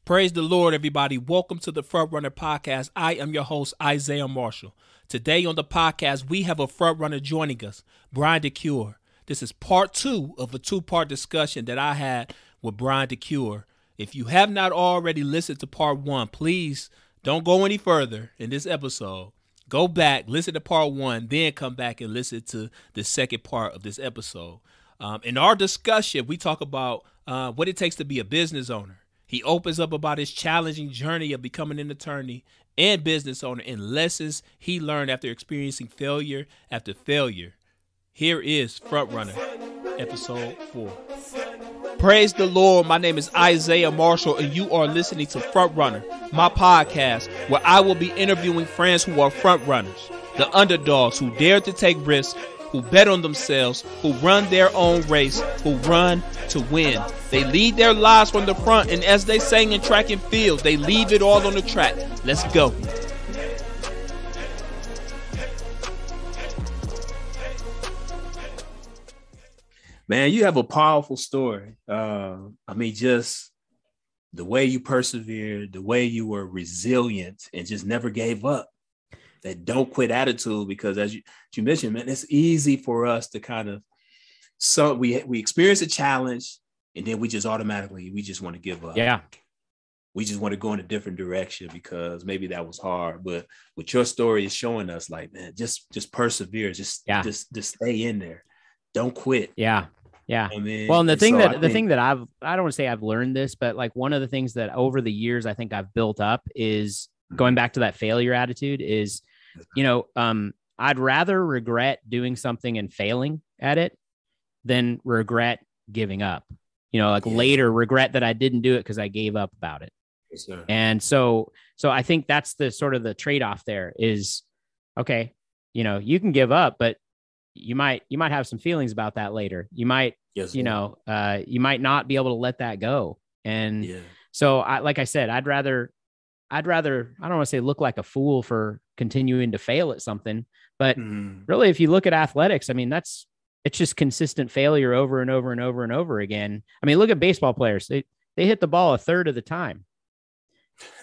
Praise the Lord, everybody. Welcome to the Front Runner Podcast. I am your host, Isaiah Marshall. Today on the podcast, we have a front runner joining us, Bryan DeCuir. This is part two of a two-part discussion that I had with Bryan DeCuir. If you have not already listened to part one, please don't go any further in this episode. Go back, listen to part one, then come back and listen to the second part of this episode. In our discussion, we talk about what it takes to be a business owner. He opens up about his challenging journey of becoming an attorney and business owner and lessons he learned after experiencing failure after failure. Here is Front Runner, episode 4. Praise the Lord. My name is Isaiah Marshall, and you are listening to Front Runner, my podcast, where I will be interviewing friends who are front runners, the underdogs who dare to take risks, who bet on themselves, who run their own race, who run to win. They lead their lives from the front, and as they sang in track and field, they leave it all on the track. Let's go. Man, you have a powerful story. Just the way you persevered, the way you were resilient and just never gave up. That don't quit attitude, because as you mentioned, man, it's easy for us to kind of, so we experience a challenge and then we just want to give up. Yeah. We just want to go in a different direction because maybe that was hard. But what your story is showing us, like, man, just persevere, just stay in there. Don't quit. Yeah. Yeah. I mean, well, and the thing that I don't want to say I've learned this, but like one of the things that over the years I think I've built up is going back to that failure attitude is, I'd rather regret doing something and failing at it than regret giving up, later regret that I didn't do it because I gave up about it. Yes, sir. And so I think that's the sort of the trade-off there is, okay, you can give up, but you might have some feelings about that later. You might, you might not be able to let that go. And so like I said, I'd rather, I don't want to say look like a fool for continuing to fail at something, but really, if you look at athletics, I mean, it's just consistent failure over and over and over and over again. I mean, look at baseball players. They hit the ball a third of the time.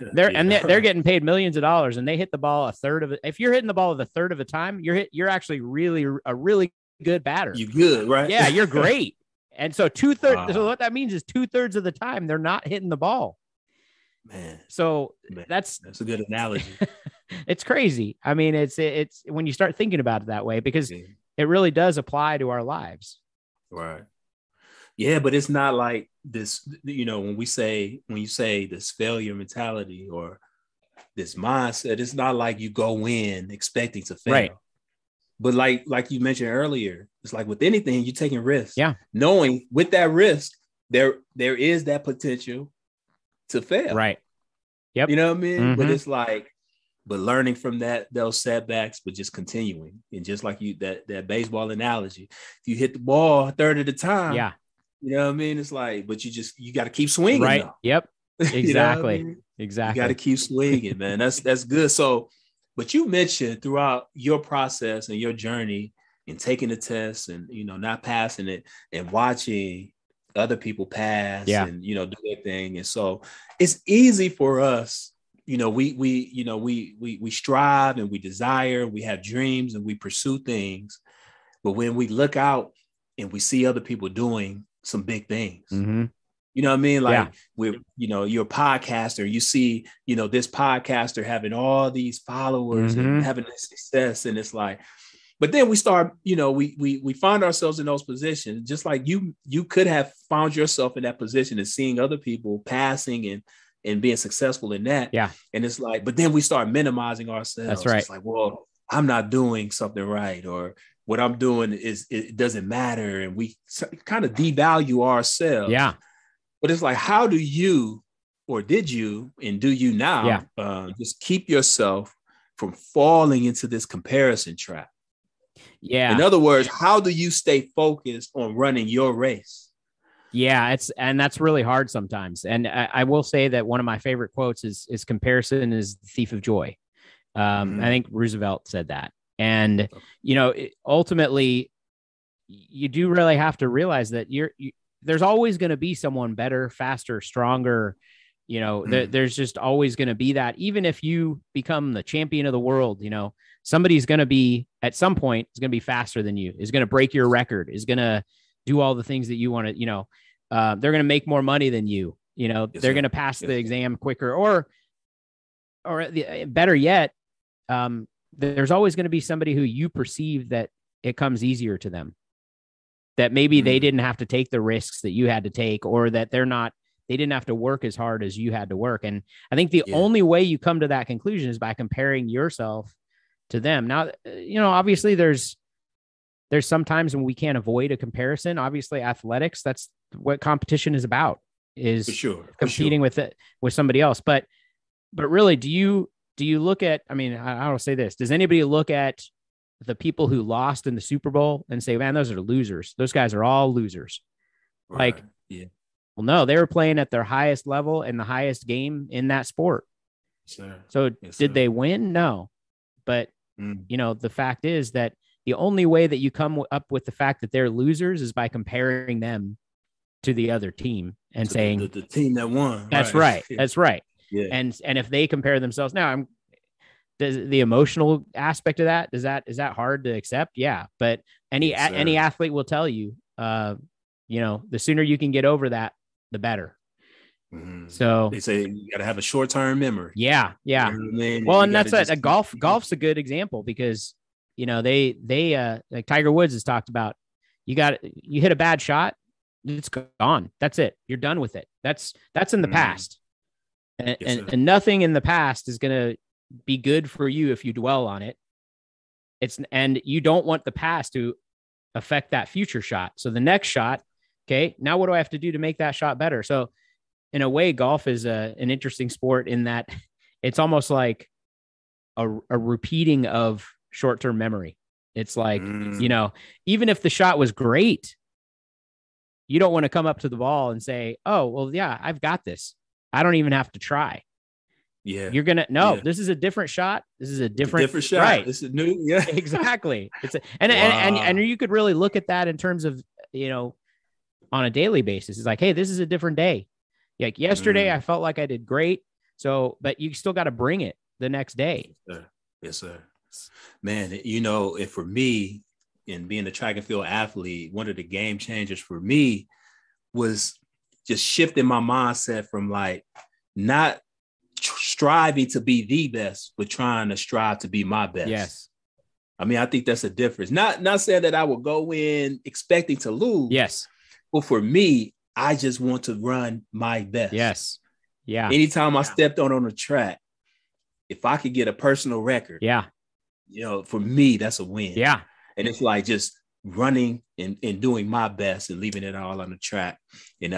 They're getting paid millions of dollars and they hit the ball a third of it. If you're hitting the ball a third of the time, you're actually a really good batter. You good, right? Yeah, you're great. And so 2/3. So what that means is 2/3 of the time they're not hitting the ball. Man. So that's a good analogy. It's crazy. I mean, it's when you start thinking about it that way, because it really does apply to our lives. Right. Yeah, but it's not like this, when you say this failure mentality or this mindset, it's not like you go in expecting to fail. Right. But like you mentioned earlier, it's like with anything, you're taking risks. Yeah. Knowing with that risk, there is that potential to fail. Right. Yep. You know what I mean? Mm-hmm. But it's like, learning from those setbacks, but just continuing. And just like that baseball analogy, if you hit the ball a third of the time, you know what I mean? It's like, but you got to keep swinging. Right. Though. Yep. Exactly. You know what I mean? Exactly. You got to keep swinging, man. That's good. So, but you mentioned throughout your process and your journey in taking the test and, not passing it and watching other people pass and, do their thing. And so it's easy for us, we strive and we desire, we have dreams and we pursue things. But when we look out and we see other people doing some big things, you know what I mean? Like you're a podcaster, you see, this podcaster having all these followers and having this success. And it's like, but then we start, we find ourselves in those positions, just like you could have found yourself in that position and seeing other people passing and being successful in that. Yeah. And it's like, but then we start minimizing ourselves. That's right. It's like, well, I'm not doing something right, or what I'm doing it doesn't matter. And we kind of devalue ourselves. Yeah. But it's like, how do you, or did you, and do you now just keep yourself from falling into this comparison trap? Yeah. In other words, how do you stay focused on running your race? Yeah, that's really hard sometimes. And I will say that one of my favorite quotes is comparison is the thief of joy. I think Roosevelt said that. And, ultimately you do really have to realize that there's always going to be someone better, faster, stronger, there's just always going to be that. Even if you become the champion of the world, somebody's going to be at some point is going to be faster than you, is going to break your record, is going to do all the things that you want to, they're going to make more money than you, they're going to pass the exam quicker, or better yet, there's always going to be somebody who you perceive that it comes easier to them, that maybe they didn't have to take the risks that you had to take, or that they didn't have to work as hard as you had to work. And I think the only way you come to that conclusion is by comparing yourself to them. Now, obviously there's some times when we can't avoid a comparison. Obviously athletics, that's what competition is about, is competing with somebody else. But really, do you look at, I don't say this, does anybody look at the people who lost in the Super Bowl and say, man, those are losers. Those guys are all losers. Right. Well, no, they were playing at their highest level and the highest game in that sport. So did they win? No. But, the fact is that the only way that you come up with the fact that they're losers is by comparing them to the other team and saying the team that won. That's right. That's right. Yeah. And if they compare themselves now, does the emotional aspect of that, is that hard to accept? Yeah. But any athlete will tell you, the sooner you can get over that, the better. So they say you got to have a short-term memory. Yeah. Well, and that's golf's a good example, because, they like Tiger Woods has talked about, you hit a bad shot, it's gone. That's it. You're done with it. That's in the past. And nothing in the past is going to be good for you if you dwell on it. And you don't want the past to affect that future shot. So the next shot, okay, now what do I have to do to make that shot better? So in a way, golf is an interesting sport in that it's almost like a repeating of short-term memory. It's like, even if the shot was great, you don't want to come up to the ball and say, oh, well, yeah, I've got this. I don't even have to try. Yeah. You're going to, this is a different shot. This is a different shot. Right. This is new. Yeah, exactly. And you could really look at that in terms of, on a daily basis. It's like, hey, this is a different day. Like yesterday, I felt like I did great. So, but you still got to bring it the next day. Yes, sir. Man, if for me, in being a track and field athlete, one of the game changers for me was just shifting my mindset from like not striving to be the best, but trying to strive to be my best. Yes. I think that's a difference. Not saying that I would go in expecting to lose. Yes. But for me, I just want to run my best. Yes. Yeah. Anytime I stepped on the track, if I could get a personal record, for me, that's a win. Yeah. And it's like just running and doing my best and leaving it all on the track. And,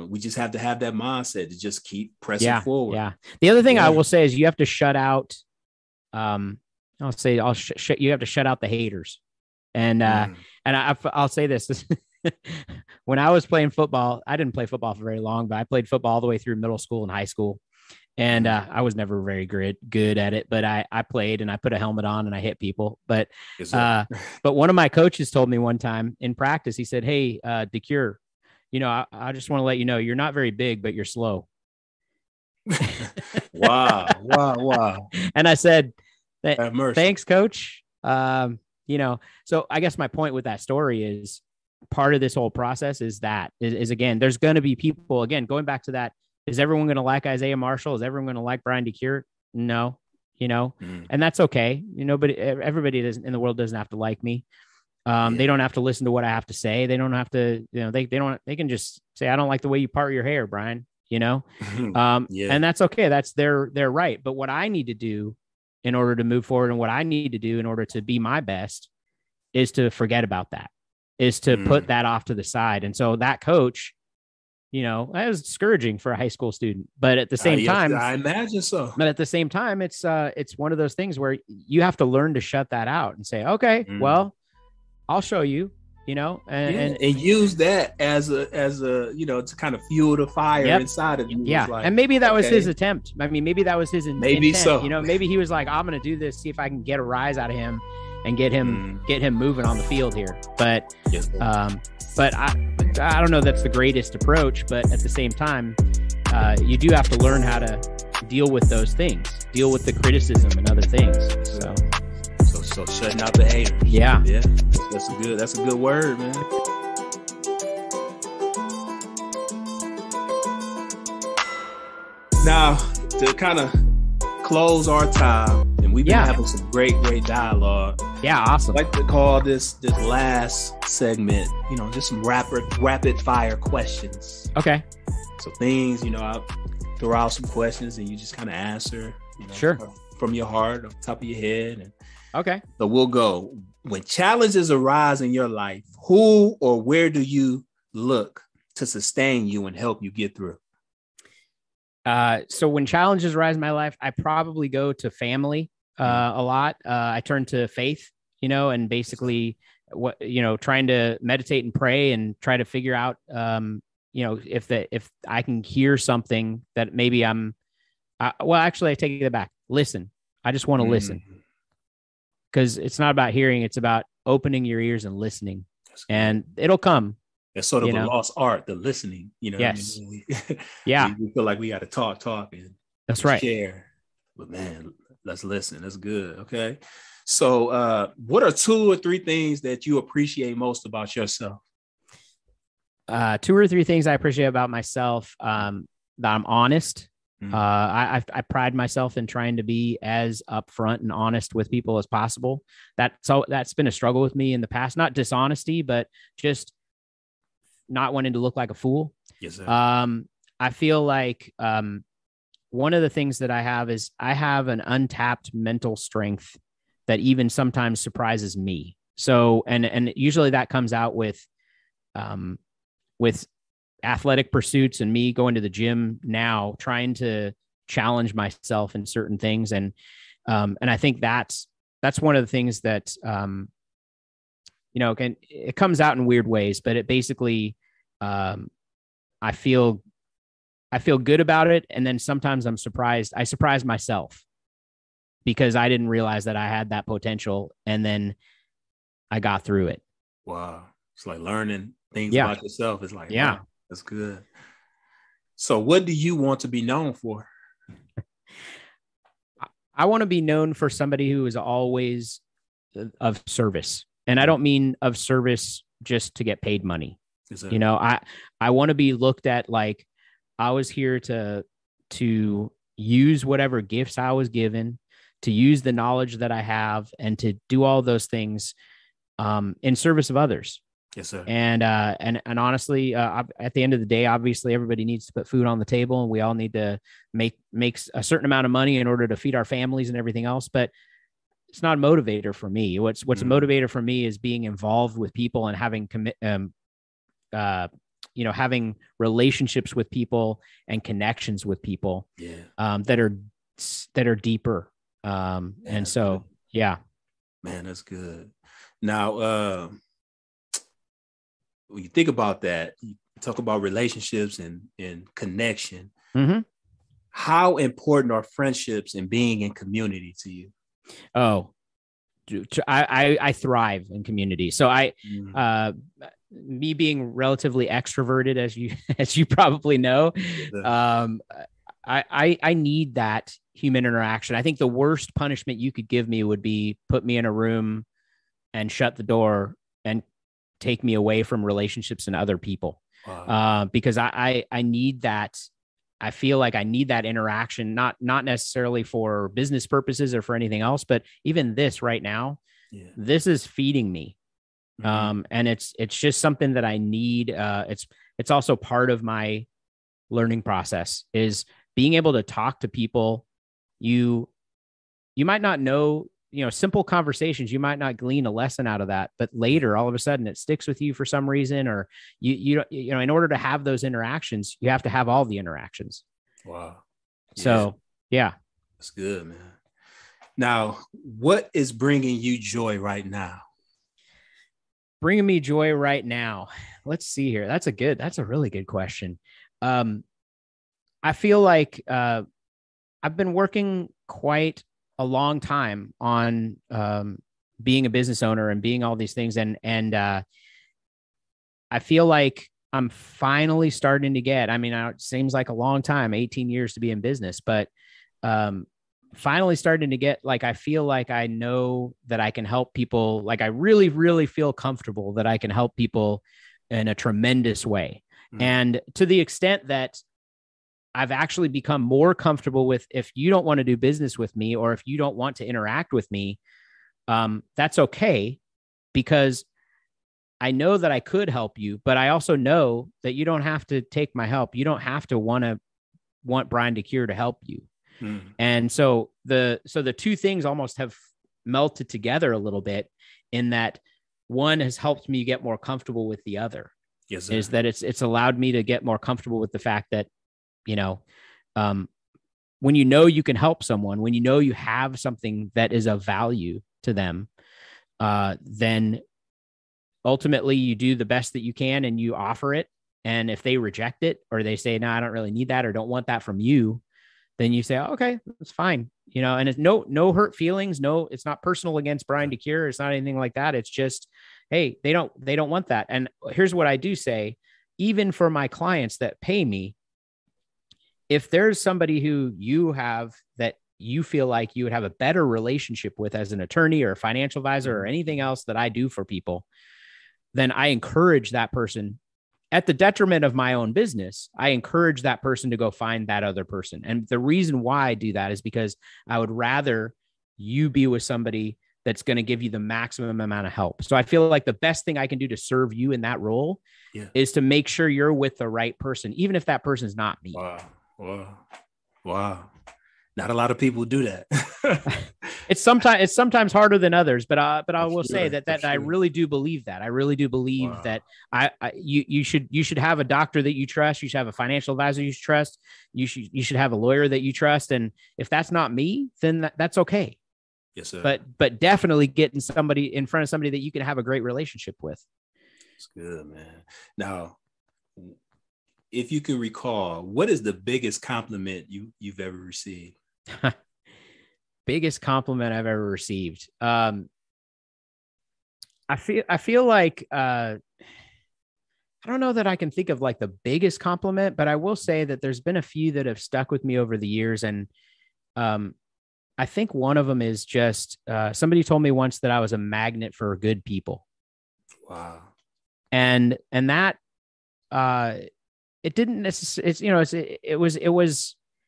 we just have to have that mindset to just keep pressing forward. Yeah. The other thing I will say is you have to shut out, you have to shut out the haters. And I'll say this, when I was playing football, I didn't play football for very long, but I played football all the way through middle school and high school. And I was never very good at it, but I played and I put a helmet on and I hit people. But one of my coaches told me one time in practice, he said, hey, DeCuir, I just want to let you know, you're not very big, but you're slow. Wow. And I said, thanks, coach. So I guess my point with that story is part of this whole process is again, there's going to be people, again, going back to that. Is everyone going to like Isaiah Marshall? Is everyone going to like Bryan DeCuir? No, and that's okay. But everybody in the world doesn't have to like me. They don't have to listen to what I have to say. They don't have to, they can just say, I don't like the way you part your hair, Bryan, and that's okay. That's their right. But what I need to do in order to move forward and what I need to do in order to be my best is to forget about that, is to put that off to the side. And so that coach, that was discouraging for a high school student, but at the same time, I imagine so. But at the same time, it's one of those things where you have to learn to shut that out and say, okay, well, I'll show you, and use that as a to kind of fuel the fire inside of you. Yeah, and maybe that was his attempt. Maybe that was his intent. Maybe so. Maybe he was like, I'm going to do this, see if I can get a rise out of him and get him moving on the field here. But but I don't know that's the greatest approach, but at the same time, you do have to learn how to deal with those things, deal with the criticism and other things. So shutting out the haters. Yeah. That's a good word, man. Now, to kind of close our time, and we've been having some great dialogue. Yeah, awesome. I'd like to call this last segment, just some rapid fire questions. Okay. So things, I'll throw out some questions and you just kind of answer, sure, from your heart, off the top of your head. And okay. So we'll go. When challenges arise in your life, who or where do you look to sustain you and help you get through? So when challenges arise in my life, I probably go to family a lot. I turn to faith, and basically trying to meditate and pray and try to figure out, if I can hear something that maybe actually I take it back. Listen. I just want to listen, because it's not about hearing. It's about opening your ears and listening, and it'll come. It's sort of a lost art, the listening, Yes. We feel like we got to talk and that's right. Share, but man, let's listen. That's good. Okay. So what are 2 or 3 things that you appreciate most about yourself? 2 or 3 things I appreciate about myself. That I'm honest. I pride myself in trying to be as upfront and honest with people as possible. That's been a struggle with me in the past, not dishonesty, but just not wanting to look like a fool. Yes, sir. I feel like one of the things that I have is I have an untapped mental strength that even sometimes surprises me. So, and usually that comes out with athletic pursuits and me going to the gym now, trying to challenge myself in certain things. And I think that's one of the things that, it comes out in weird ways, but it basically, I feel good about it. And then sometimes I'm surprised. I surprise myself because I didn't realize that I had that potential. And then I got through it. Wow. It's like learning things about yourself. It's like, wow, that's good. So what do you want to be known for? I want to be known for somebody who is always of service. And I don't mean of service just to get paid money. Exactly. I want to be looked at like I was here to use whatever gifts I was given, to use the knowledge that I have, and to do all those things in service of others. Yes, sir. And honestly, at the end of the day, obviously everybody needs to put food on the table, and we all need to make a certain amount of money in order to feed our families and everything else. But it's not a motivator for me. What's a motivator for me is being involved with people and having having relationships with people and connections with people that are deeper. And so, good. Yeah, man, that's good. Now, when you think about that, you talk about relationships and connection. Mm-hmm. How important are friendships and being in community to you? Oh, I thrive in community. So me being relatively extroverted, as you probably know, I need that human interaction. I think the worst punishment you could give me would be put me in a room and shut the door and take me away from relationships and other people. Wow. Because I need that. I feel like I need that interaction, not necessarily for business purposes or for anything else, but even this right now, this is feeding me. Mm-hmm. And it's just something that I need. It's also part of my learning process is being able to talk to people. You might not know, simple conversations, you might not glean a lesson out of that, but later, all of a sudden it sticks with you for some reason, or you in order to have those interactions, you have to have all the interactions. Wow. So, yeah. That's good, man. Now, what is bringing you joy right now? Bringing me joy right now. Let's see here. That's a really good question. I feel like I've been working quite a long time on being a business owner and being all these things. And I feel like I'm finally starting to get, I mean, it seems like a long time, 18 years to be in business, but finally starting to get, like, I feel like I know that I can help people. Like, I really, really feel comfortable that I can help people in a tremendous way. And to the extent that I've actually become more comfortable with, if you don't want to do business with me, or if you don't want to interact with me, that's okay, because I know that I could help you, but I also know that you don't have to take my help. You don't have to want Bryan DeCuir to help you. And so the two things almost have melted together a little bit, in that one has helped me get more comfortable with the other. Yes, sir. Is that it's allowed me to get more comfortable with the fact that, when you can help someone, when you have something that is of value to them, then ultimately you do the best that you can and you offer it. And if they reject it, or they say, no, I don't really need that, or don't want that from you, then you say, oh, okay, that's fine. And it's no hurt feelings. No, it's not personal against Bryan DeCuir. It's not anything like that. It's just, hey, they don't want that. And here's what I do say, even for my clients that pay me, if there's somebody who you have that you feel like you would have a better relationship with as an attorney or a financial advisor or anything else that I do for people, then I encourage that person, at the detriment of my own business. I encourage that person to go find that other person. And the reason why I do that is because I would rather you be with somebody that's going to give you the maximum amount of help. So I feel like the best thing I can do to serve you in that role is to make sure you're with the right person, even if that person's not me. Wow. Not a lot of people do that. It's sometimes harder than others, but I will say that I really do believe that. I really do believe that you should have a doctor that you trust. You should have a financial advisor you trust. You should have a lawyer that you trust. And if that's not me, then that's okay. Yes, sir. But definitely getting somebody in front of somebody that you can have a great relationship with. That's good, man. Now, if you can recall, what is the biggest compliment you've ever received? Biggest compliment I've ever received. I feel like I don't know that I can think of like the biggest compliment, but I will say that there's been a few that have stuck with me over the years. And I think one of them is just somebody told me once that I was a magnet for good people. Wow. And that it didn't necessarily,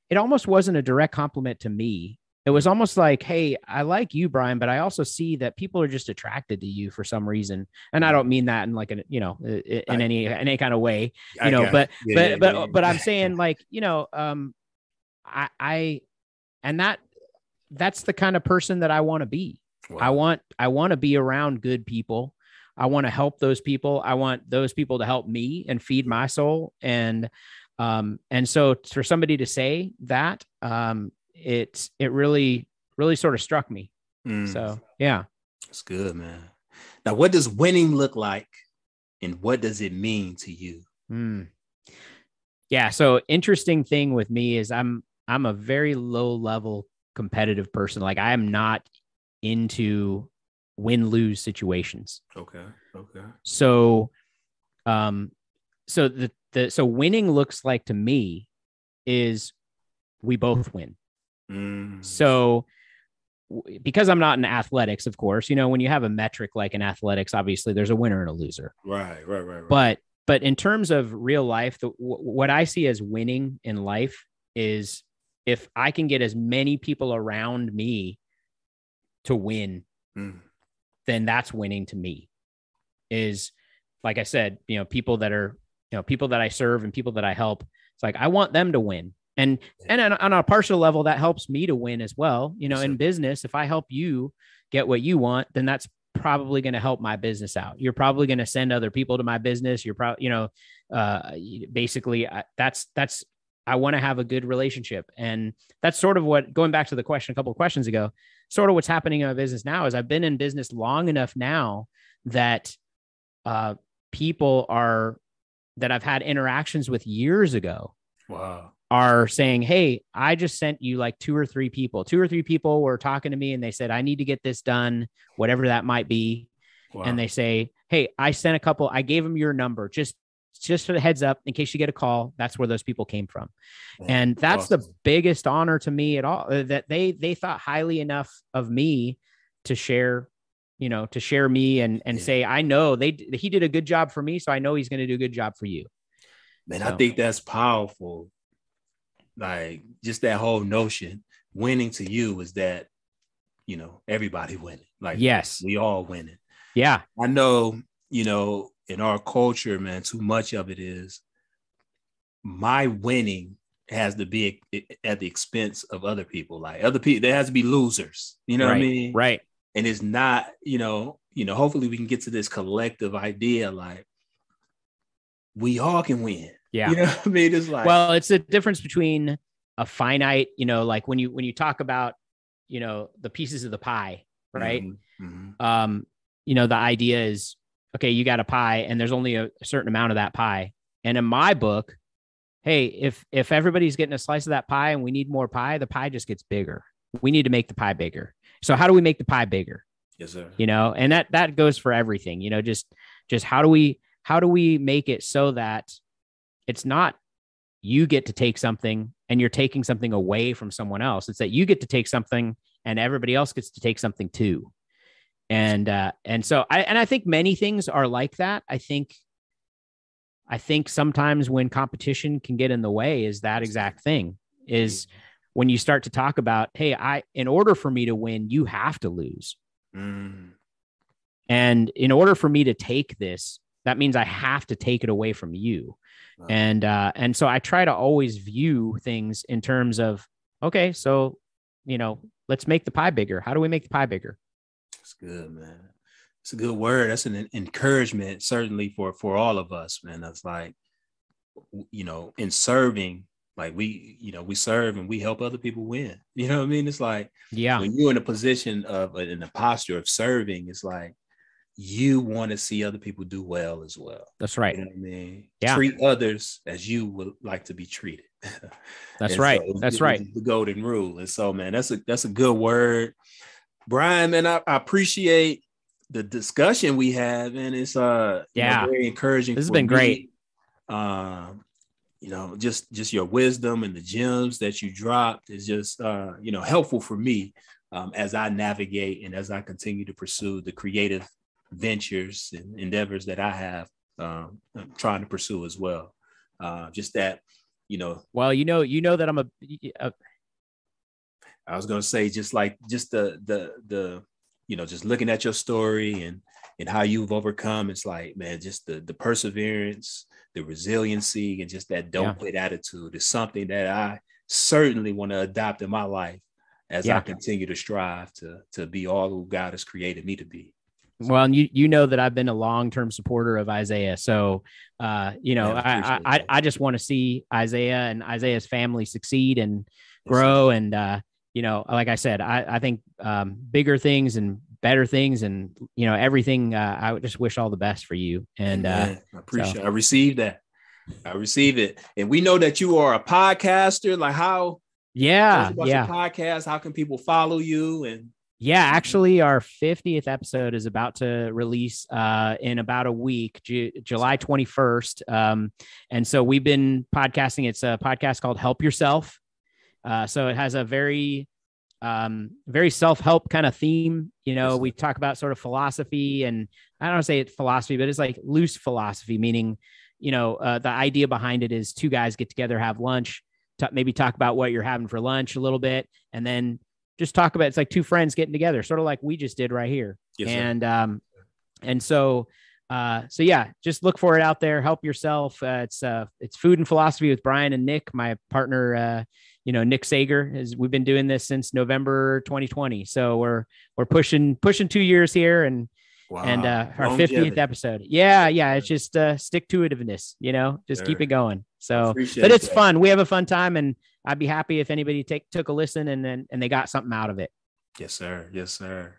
it almost wasn't a direct compliment to me. It was almost like, hey, I like you, Bryan, but I also see that people are just attracted to you for some reason. And I don't mean that in like in any kind of way, but I'm saying like, that's the kind of person that I want to be. Wow. I want to be around good people. I want to help those people. I want those people to help me and feed my soul. And so for somebody to say that, it really, really sort of struck me. So, yeah. That's good, man. Now, what does winning look like and what does it mean to you? Yeah. So interesting thing with me is I'm a very low level competitive person. Like, I am not into win-lose situations. Okay. So, so winning looks like to me is we both win. So because I'm not in athletics, of course, when you have a metric like in athletics, obviously there's a winner and a loser. Right. But in terms of real life, what I see as winning in life is if I can get as many people around me to win, then that's winning to me. Is, like I said, people that are, people that I serve and people that I help. It's like, I want them to win. And on a partial level, that helps me to win as well. In business, if I help you get what you want, then that's probably going to help my business out. You're probably going to send other people to my business. You're probably, basically that's, I want to have a good relationship. And that's sort of what, going back to the question a couple of questions ago, sort of what's happening in my business now is I've been in business long enough now that people that I've had interactions with years ago. Wow. Are saying, hey, I just sent you like two or three people were talking to me and they said, I need to get this done, whatever that might be. Wow. And they say, hey, I gave them your number. Just just a heads up in case you get a call. That's where those people came from. Man, and that's awesome. the biggest honor to me at all, that they thought highly enough of me to share, to share me and say, I know he did a good job for me, so I know he's going to do a good job for you. Man, I think that's powerful. Like, just that whole notion, winning to you is that, everybody winning. Like, yes, we all winning. Yeah. I know, in our culture, man, too much of it is my winning has to be at the expense of other people. Like, other people, there has to be losers. You know what I mean? Right. And it's not, hopefully we can get to this collective idea, like, we all can win. Yeah. You know what I mean? It's like, well, it's the difference between a finite, like when you talk about, the pieces of the pie, right? Mm-hmm. The idea is, okay, you got a pie and there's only a certain amount of that pie. And in my book, hey, if everybody's getting a slice of that pie and we need more pie, the pie just gets bigger. We need to make the pie bigger. So how do we make the pie bigger? Yes, sir. And that goes for everything, just how do we make it so that it's not you get to take something and you're taking something away from someone else. It's that you get to take something and everybody else gets to take something too. And so I think many things are like that. I think sometimes when competition can get in the way is that exact thing, is when you start to talk about, hey, in order for me to win, you have to lose. Mm. And in order for me to take this, that means I have to take it away from you. Wow. And so I try to always view things in terms of, okay, so, let's make the pie bigger. How do we make the pie bigger? That's good, man. It's a good word. That's an encouragement, certainly for all of us, man. That's like, in serving, like we serve and we help other people win. You know what I mean? It's like, when you're in a position in a posture of serving, it's like, you want to see other people do well as well. That's right. You know what I mean? Yeah. Treat others as you would like to be treated. That's right. So that's right. The golden rule. And so, man, that's a good word. Bryan, man, I appreciate the discussion we have, and it's very encouraging. This has been great. Just your wisdom and the gems that you dropped is just helpful for me as I navigate and as I continue to pursue the creative ventures and endeavors that I have I'm trying to pursue as well. Just that, well, that I'm I was going to say, just the just looking at your story and how you've overcome, it's like, man, just the perseverance, the resiliency, and just that don't quit attitude is something that I certainly want to adopt in my life as I continue to strive to be all who God has created me to be. Well, and you know that I've been a long-term supporter of Isaiah. So, I just want to see Isaiah and Isaiah's family succeed and grow. And, like I said, I think bigger things and better things and, everything. I would just wish all the best for you. And I appreciate it. I received that. I receive it. And we know that you are a podcaster. Like how? Yeah. Your podcast. How can people follow you? And actually, our 50th episode is about to release in about a week, July 21st. And so we've been podcasting. It's a podcast called Help Yourself. So it has a very self-help kind of theme. We talk about sort of philosophy, and I don't want to say it's philosophy, but it's like loose philosophy, meaning, the idea behind it is two guys get together, have lunch, maybe talk about what you're having for lunch a little bit, and then just talk about, it's like two friends getting together, sort of like we just did right here. Yes, and so just look for it out there. Help Yourself. It's Food and Philosophy with Bryan and Nick, my partner. Nick Sager. We've been doing this since November 2020. So we're pushing 2 years here, and wow. And our 50th episode. Yeah. It's just stick to itiveness, just keep it going. So, but it's fun. We have a fun time, and I'd be happy if anybody took a listen and they got something out of it. Yes, sir. Yes, sir.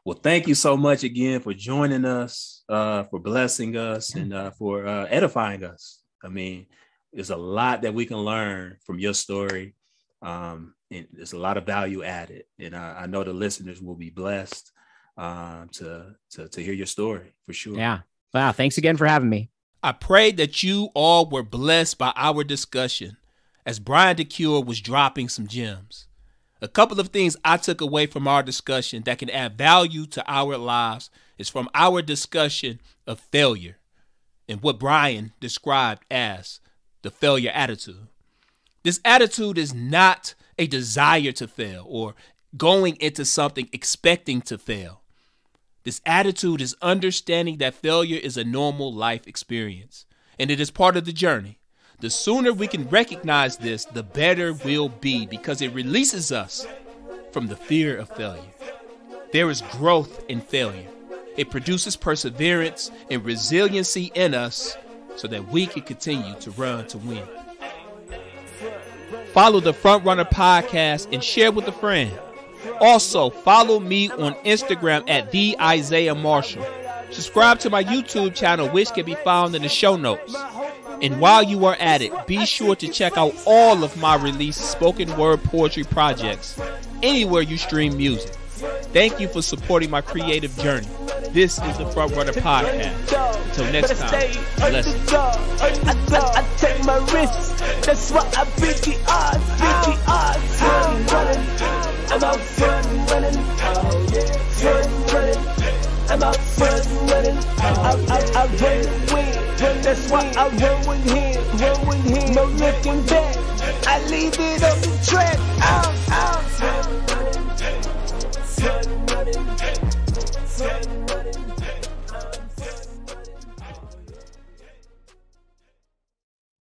Well, thank you so much again for joining us, for blessing us, and for edifying us. I mean, there's a lot that we can learn from your story. And there's a lot of value added, and I know the listeners will be blessed to hear your story for sure. Yeah. Wow. Thanks again for having me. I pray that you all were blessed by our discussion as Bryan DeCuir was dropping some gems. A couple of things I took away from our discussion that can add value to our lives is from our discussion of failure and what Bryan described as the failure attitude. This attitude is not a desire to fail or going into something expecting to fail. This attitude is understanding that failure is a normal life experience, and it is part of the journey. The sooner we can recognize this, the better we'll be, because it releases us from the fear of failure. There is growth in failure. It produces perseverance and resiliency in us so that we can continue to run to win. Follow the Front Runner Podcast and share with a friend. Also, follow me on Instagram at the Isaiah Marshall. Subscribe to my YouTube channel, which can be found in the show notes. And while you are at it, be sure to check out all of my released spoken word poetry projects anywhere you stream music. Thank you for supporting my creative journey. This is the Front Runner Podcast. Until next time, blessings. I take my risks. That's why I beat the odds. I'm out front running. I'm out front running. I run the win. That's why I run with him. No looking back. I leave it on the track.